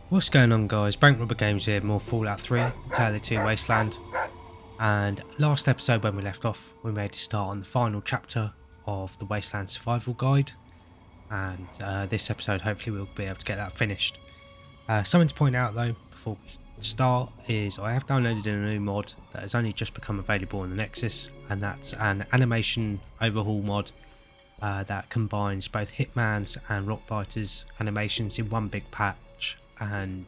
What's going on, guys? Bank Rubber Games here, more Fallout 3, Tale of Two Wasteland. And last episode when we left off, we made a start on the final chapter of the Wasteland Survival Guide. And this episode, hopefully we'll be able to get that finished. Something to point out though, before we start, is I have downloaded a new mod that has only just become available on the Nexus. And that's an animation overhaul mod that combines both Hitman's and Rockbiter's animations in one big patch. And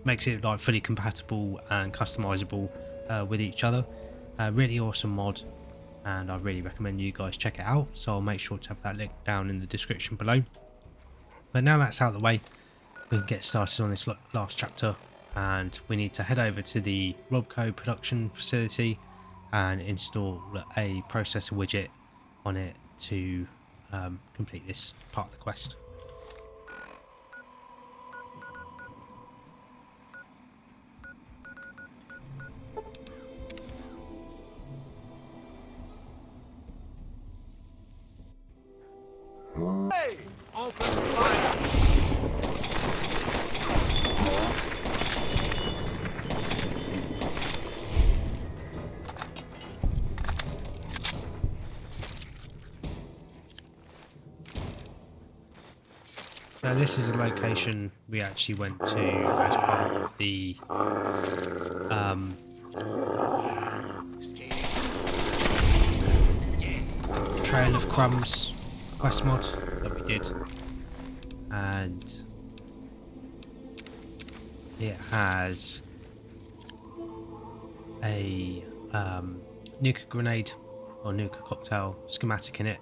makes it like fully compatible and customizable with each other. Really awesome mod, and I really recommend you guys check it out, so I'll make sure to have that link down in the description below. But now that's out of the way, we can get started on this last chapter, and we need to head over to the Robco production facility and install a processor widget on it to complete this part of the quest. Hey! Open fire! So this is a location we actually went to as part of the Trail of Crumbs quest mod that we did, and it has a nuka grenade or nuka cocktail schematic in it.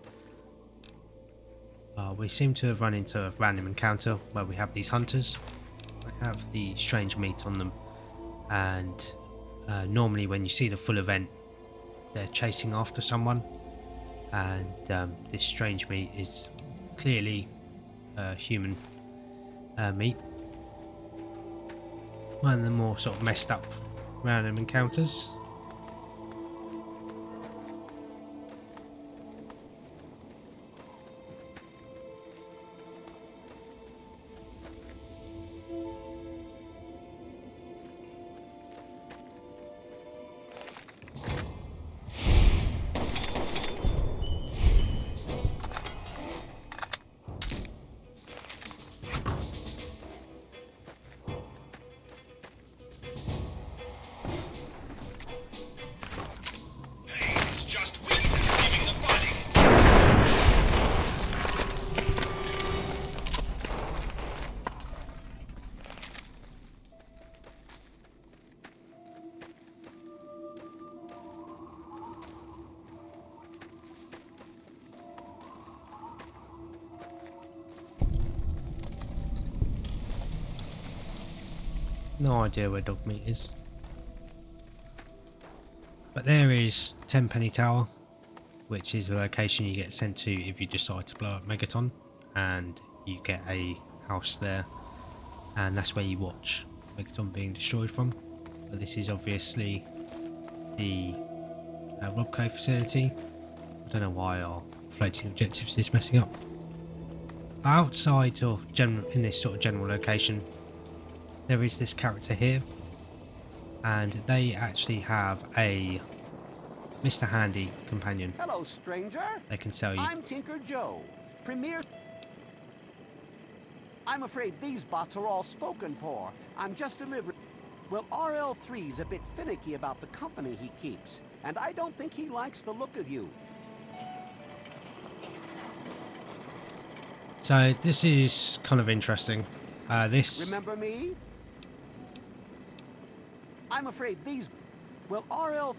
We seem to have run into a random encounter where we have these hunters. They have the strange meat on them, and normally when you see the full event, they're chasing after someone, and this strange meat is clearly human meat. One of the more sort of messed up random encounters. No idea where dog meat is. But there is Tenpenny Tower, which is the location you get sent to if you decide to blow up Megaton, and you get a house there, and that's where you watch Megaton being destroyed from. But this is obviously the Robco facility. I don't know why our floating objectives is messing up. Outside or in this sort of general location, there is this character here, and they actually have a Mr. Handy companion. Hello, stranger. They can sell you. I'm Tinker Joe, Premier. I'm afraid these bots are all spoken for. I'm just delivering. Well, RL3's a bit finicky about the company he keeps, and I don't think he likes the look of you. So this is kind of interesting. This. Remember me? I'm afraid these. Well, RL3.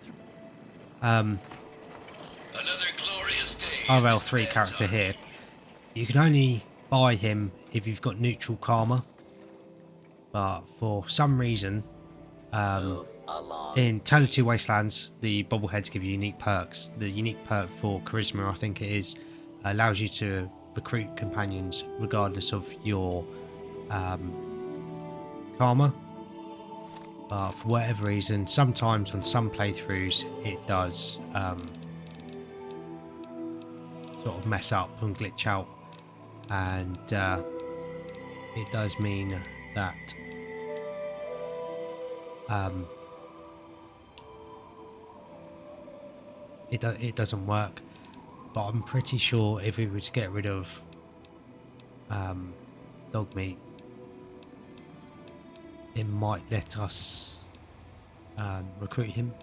Another glorious day. RL3 character here. You can only buy him if you've got neutral karma, but for some reason, in Tale of Two Wastelands, the bobbleheads give you unique perks. The unique perk for charisma, I think it is, allows you to recruit companions regardless of your karma. But for whatever reason, sometimes on some playthroughs it does sort of mess up and glitch out, and it does mean that it doesn't work. But I'm pretty sure if we were to get rid of dog meat, it might let us recruit him.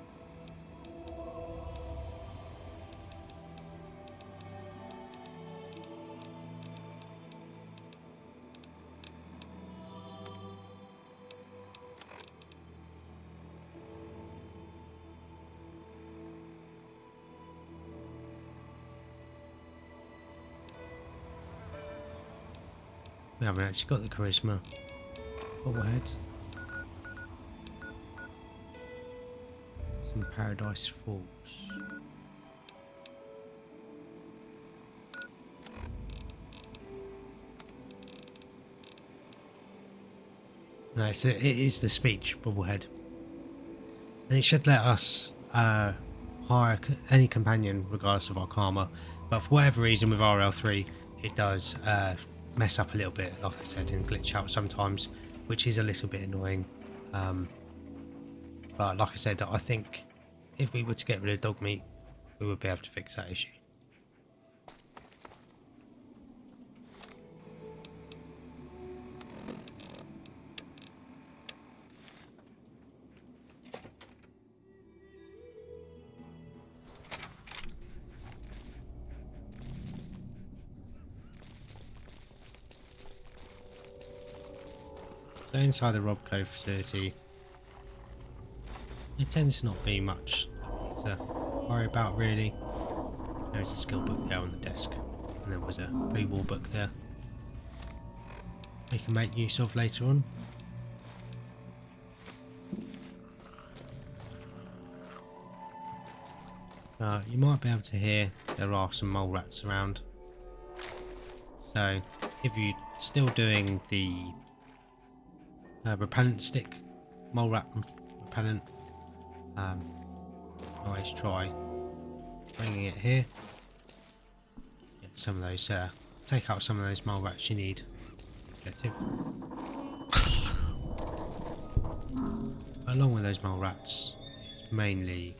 We haven't actually got the charisma. Bobblehead. Some Paradise Falls. No, it is the speech bobblehead. And it should let us hire any companion regardless of our karma. But for whatever reason with RL3, it does mess up a little bit, like I said, and glitch out sometimes, which is a little bit annoying. But like I said, I think if we were to get rid of dog meat, we would be able to fix that issue. So inside the Robco facility, there tends to not be much to worry about really. There's a skill book there on the desk, and there was a pre-war book there we can make use of later on. You might be able to hear there are some mole rats around. So if you're still doing the repellent stick, mole rat repellent, always try bringing it here. Get some of those, take out some of those mole rats you need. Objective. Along with those mole rats, it's mainly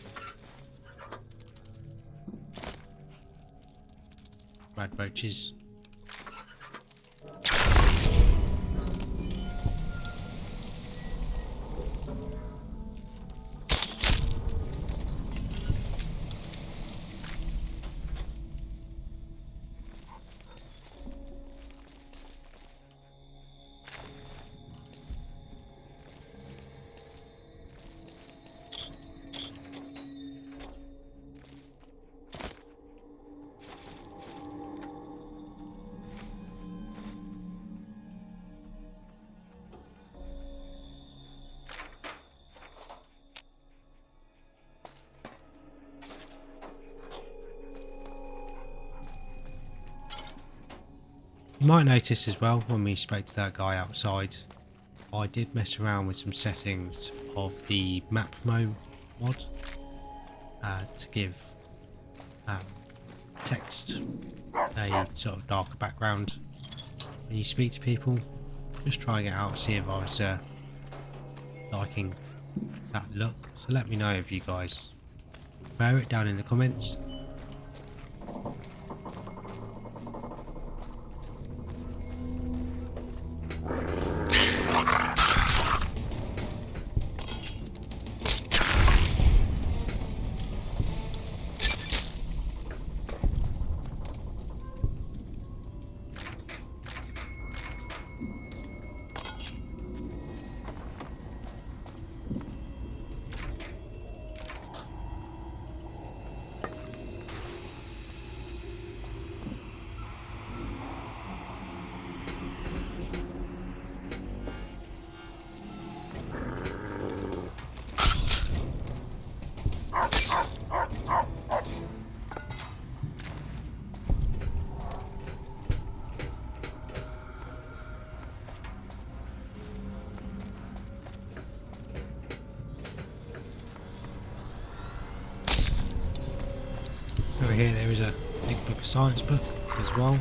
rad roaches. You might notice as well when we spoke to that guy outside, I did mess around with some settings of the map mod to give text a sort of darker background when you speak to people. Just trying it out, see if I was liking that look. So let me know if you guys prefer it down in the comments. Over here there is a big book of science book as well.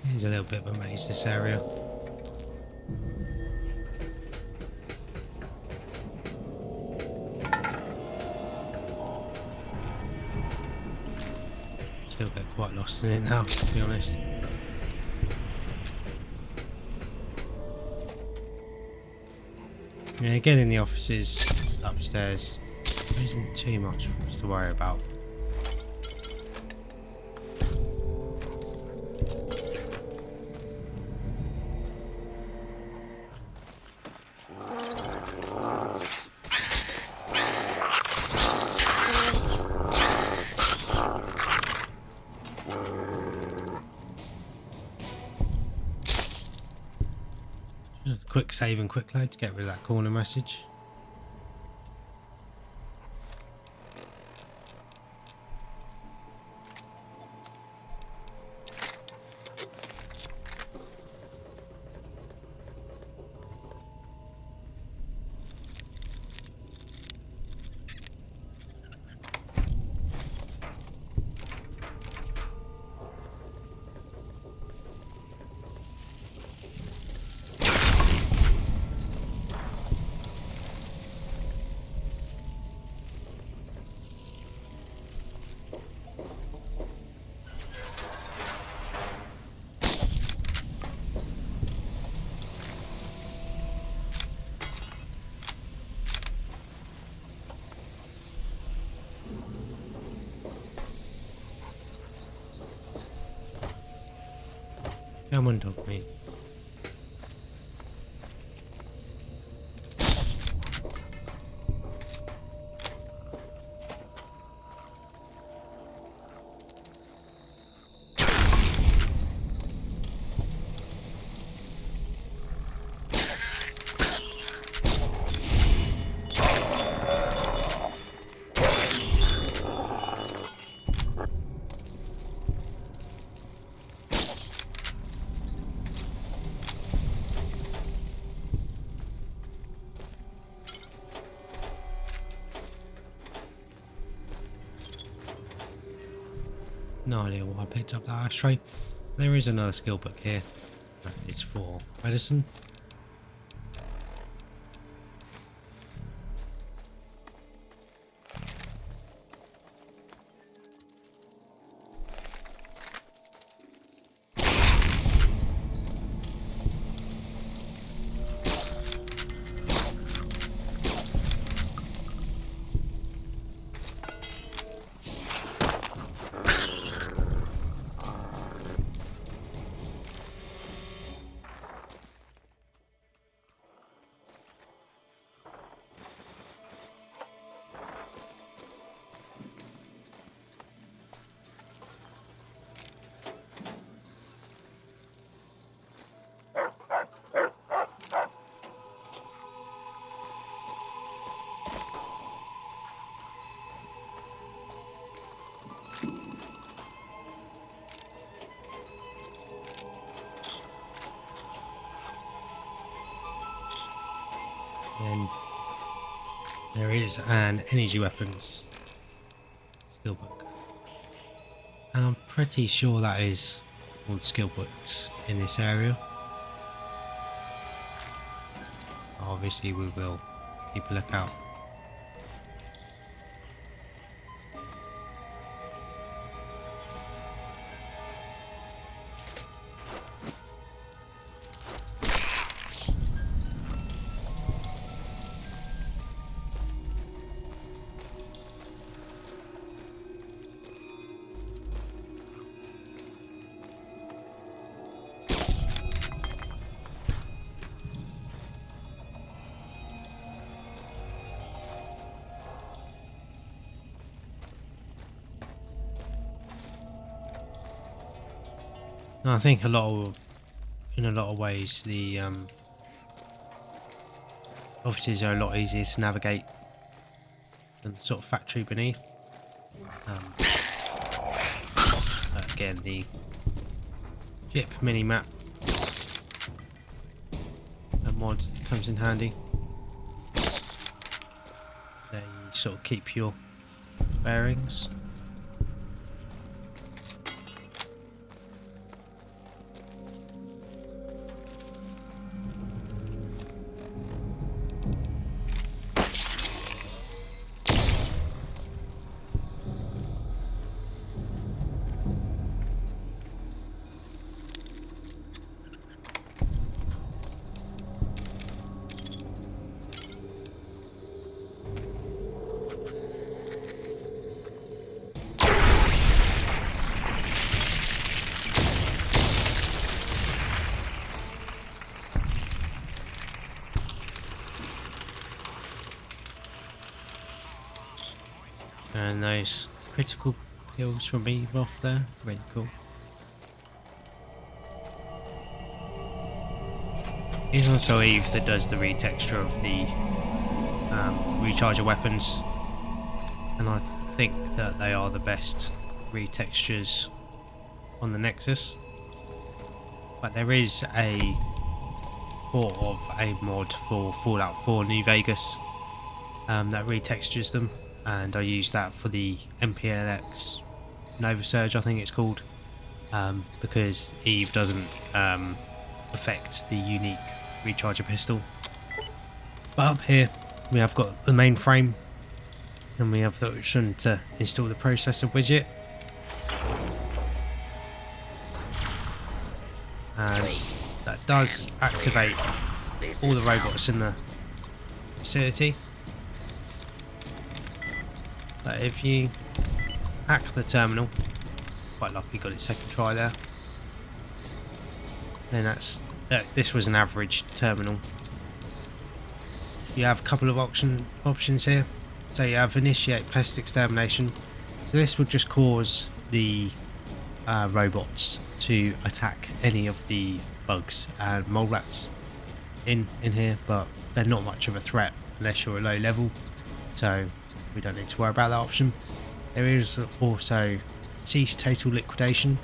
Here's a little bit of a maze, this area. Still get quite lost in it now, to be honest. Yeah, again in the offices upstairs, there isn't too much for us to worry about. Quick save and quick load to get rid of that corner message. Come on, dog meat. No idea why I picked up that ashtray. There is another skill book here. It's for medicine. Then there is an energy weapons skill book, and I'm pretty sure that is all the skill books in this area. Obviously we will keep a lookout. I think in a lot of ways, the offices are a lot easier to navigate than the sort of factory beneath. Again, the chip mini map mod comes in handy. There you sort of keep your bearings. getting those critical kills from Eve off there. Really cool. It's also Eve that does the retexture of the recharger weapons, and I think that they are the best retextures on the Nexus. But there is a port of a mod for Fallout 4 New Vegas that retextures them, and I use that for the MPLX Nova Surge, I think it's called, because Eve doesn't affect the unique recharger pistol. But up here we have got the main frame, and we have the option to install the processor widget, and that does activate all the robots in the facility. But if you hack the terminal, quite lucky got it second try there, then this was an average terminal. You have a couple of options here. So you have initiate pest extermination. So this would just cause the robots to attack any of the bugs and mole rats in here, but they're not much of a threat unless you're a low level, so we don't need to worry about that option. There is also cease total liquidation,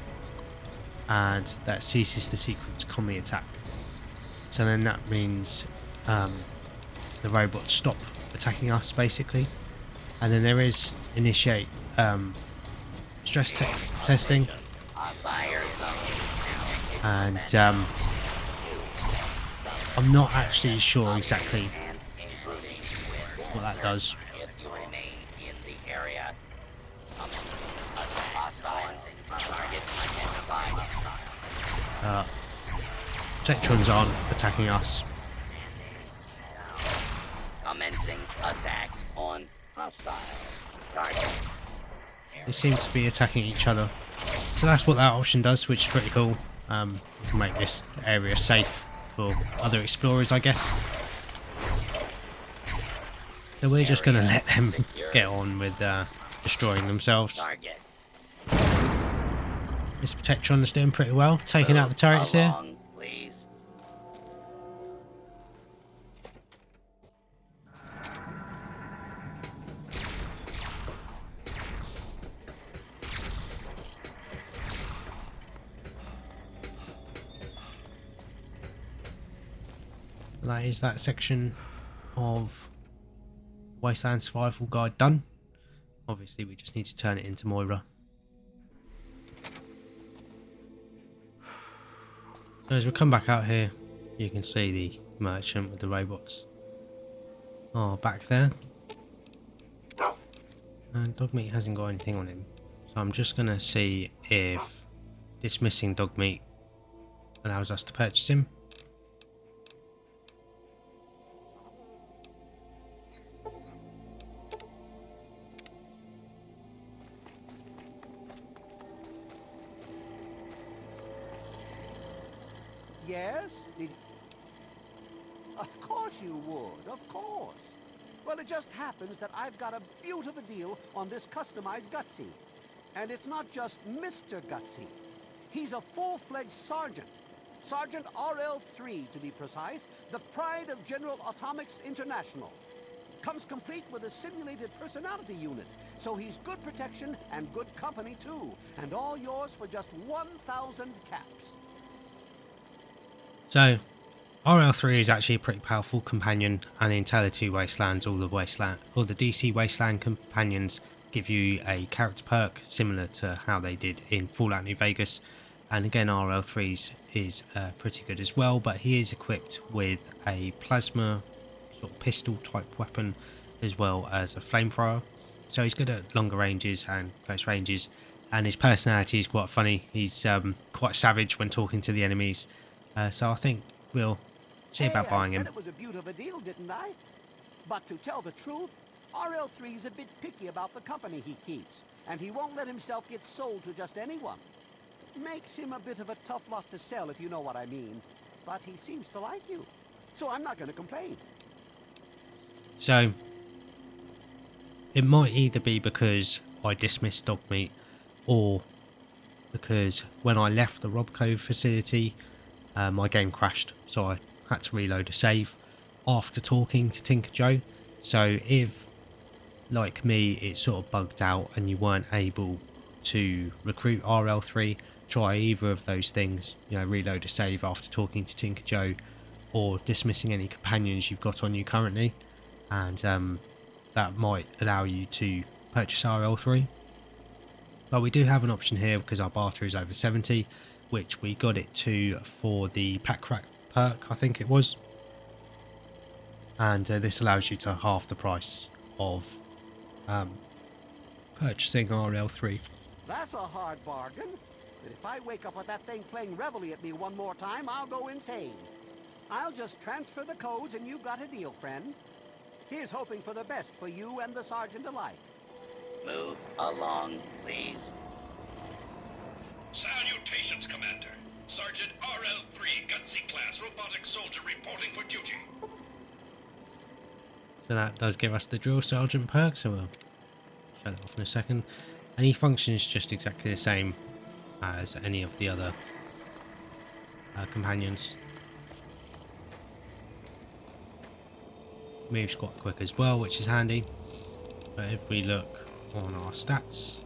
and that ceases the sequence combi attack. So then that means the robots stop attacking us basically. And then there is initiate stress testing, and I'm not actually sure exactly what that does. Protectrons aren't attacking us. Commencing attack on hostile target. They seem to be attacking each other. So that's what that option does, which is pretty cool. You can make this area safe for other explorers, I guess. So we're just going to let them get on with destroying themselves. This Protectron is doing pretty well, taking out the turrets here. That is that section of Wasteland Survival Guide done. Obviously we just need to turn it into Moira. So as we come back out here, you can see the merchant with the robots are back there. And Dogmeat hasn't got anything on him. So I'm just going to see if dismissing Dogmeat allows us to purchase him. Yes? Of course you would, of course. Well, it just happens that I've got a beautiful deal on this customized Gutsy. And it's not just Mr. Gutsy. He's a full-fledged sergeant. Sergeant RL3, to be precise, the pride of General Atomics International. Comes complete with a simulated personality unit, so he's good protection and good company too. And all yours for just 1,000 caps. So, RL3 is actually a pretty powerful companion, and in Taylor 2 Wastelands, all the DC Wasteland companions give you a character perk similar to how they did in Fallout New Vegas. And again, RL3's is pretty good as well, but he is equipped with a plasma sort of pistol type weapon as well as a flamethrower. So he's good at longer ranges and close ranges, and his personality is quite funny. He's quite savage when talking to the enemies. So I think we'll see about buying him. I said it was a beautiful deal, didn't I? But to tell the truth, RL3's a bit picky about the company he keeps, and he won't let himself get sold to just anyone. Makes him a bit of a tough lot to sell, if you know what I mean. But he seems to like you, so I'm not going to complain. So it might either be because I dismissed dog meat, or because when I left the Robco facility, my game crashed, so I had to reload a save after talking to Tinker Joe. So if, like me, it sort of bugged out and you weren't able to recruit RL3, try either of those things. You know, reload a save after talking to Tinker Joe, or dismissing any companions you've got on you currently, and that might allow you to purchase RL3. But we do have an option here because our barter is over 70, which we got it to for the pack rack perk, I think it was. And this allows you to half the price of purchasing RL3. That's a hard bargain. But if I wake up with that thing playing Reveille at me one more time, I'll go insane. I'll just transfer the codes and you've got a deal, friend. Here's hoping for the best for you and the sergeant alike. Move along, please. Salutations, Commander. Sergeant RL3, Gutsy Class Robotic Soldier reporting for duty. So that does give us the drill sergeant perk, so we'll show that off in a second. And he functions just exactly the same as any of the other companions. Moves quite quick as well, which is handy. But if we look on our stats,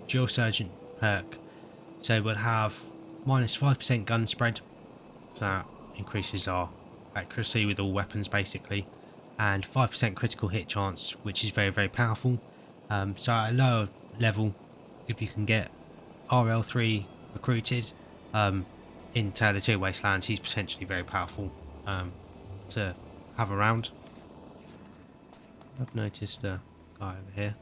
drill sergeant perk, so we'll have minus 5% gun spread, so that increases our accuracy with all weapons basically, and 5% critical hit chance, which is very, very powerful. So at a lower level, if you can get RL3 recruited in Tale of Two Wastelands, he's potentially very powerful to have around. I've noticed a guy over here.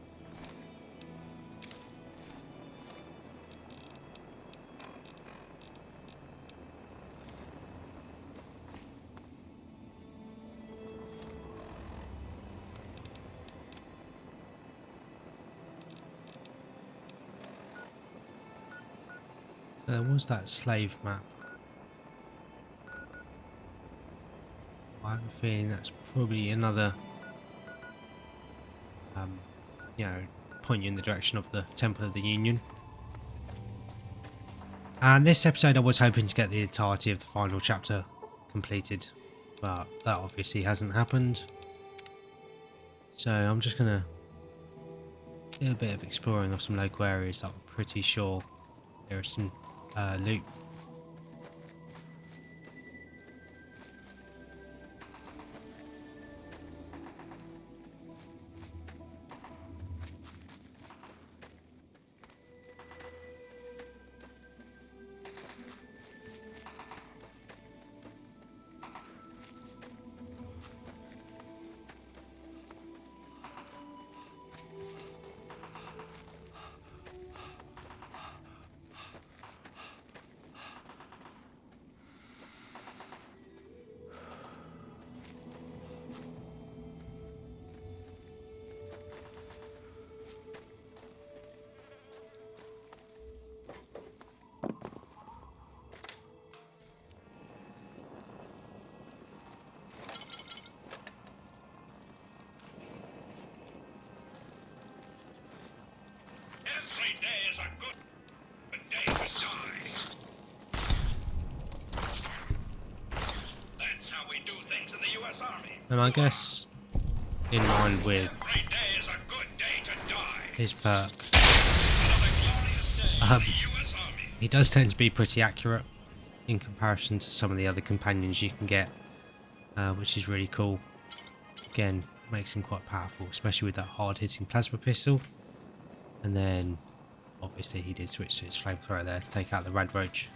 So there was that slave map. I have a feeling that's probably another you know, point you in the direction of the Temple of the Union. And this episode I was hoping to get the entirety of the final chapter completed, but that obviously hasn't happened. So I'm just gonna do a bit of exploring of some local areas that I'm pretty sure there is some loot. Every day is a good day to die. That's how we do things in the U.S. Army. And I guess in line with Every day is a good day to die. his perk, Another glorious day in the U.S. Army. he does tend to be pretty accurate in comparison to some of the other companions you can get, which is really cool. Again, makes him quite powerful, especially with that hard-hitting plasma pistol. And then, obviously, he did switch to his flamethrower there to take out the Rad Roach.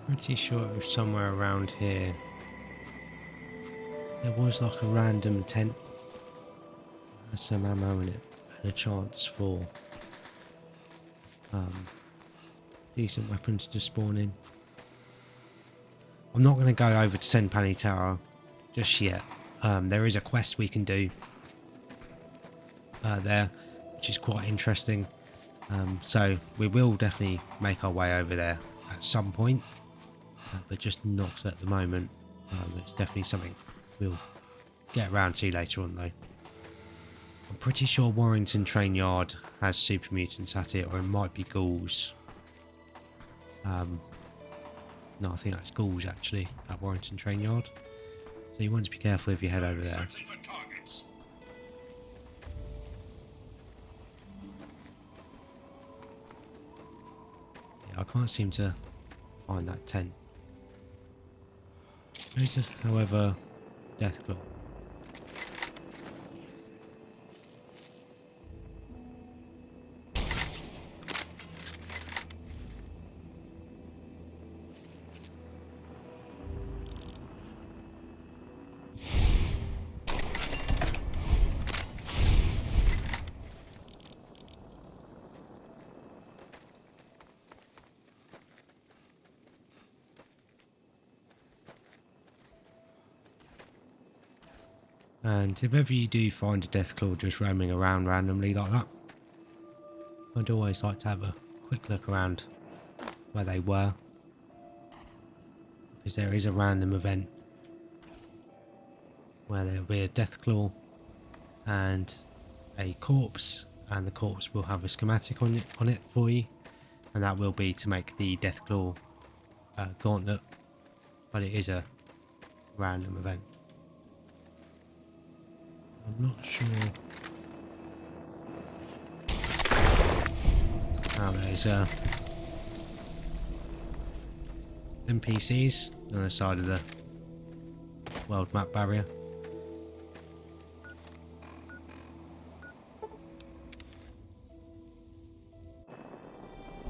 Pretty sure it was somewhere around here. There was like a random tent. Has some ammo in it and a chance for decent weapons to spawn in. I'm not going to go over to Senpani Tower just yet. There is a quest we can do there, which is quite interesting. So we will definitely make our way over there at some point, but just not at the moment. It's definitely something we'll get around to later on though. I'm pretty sure Warrington Train Yard has super mutants at it, or it might be ghouls. No, I think that's ghouls actually at Warrington Train Yard. So you want to be careful if you head over there. Searching for targets. Yeah, I can't seem to find that tent. There is, however, Deathclaw. And if ever you do find a Deathclaw just roaming around randomly like that, I'd always like to have a quick look around where they were, because there is a random event where there'll be a Deathclaw and a corpse, and the corpse will have a schematic on it for you, and that will be to make the Deathclaw gauntlet, but it is a random event. I'm not sure. Oh, there's NPCs on the side of the world map barrier.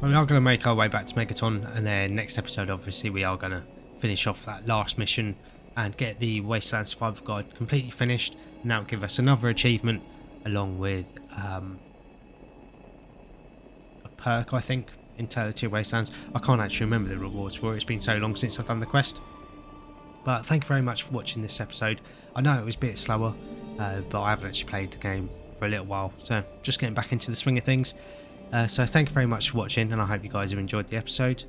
Well, we are going to make our way back to Megaton, and then next episode obviously we are going to finish off that last mission and get the Wasteland Survival Guide completely finished, and that will give us another achievement along with a perk, I think, in TTW Wastelands. I can't actually remember the rewards for it, it's been so long since I've done the quest. But thank you very much for watching this episode. I know it was a bit slower, but I haven't actually played the game for a little while, so just getting back into the swing of things. So thank you very much for watching, and I hope you guys have enjoyed the episode.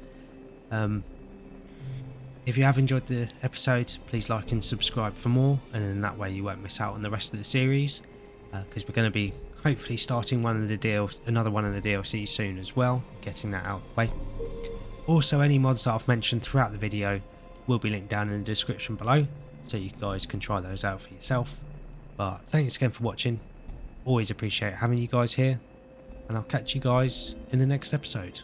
If you have enjoyed the episode, please like and subscribe for more, and then that way you won't miss out on the rest of the series, because we're going to be hopefully starting another one of the DLCs soon as well, getting that out of the way. Also, any mods that I've mentioned throughout the video will be linked down in the description below, so you guys can try those out for yourself. But thanks again for watching, always appreciate having you guys here, and I'll catch you guys in the next episode.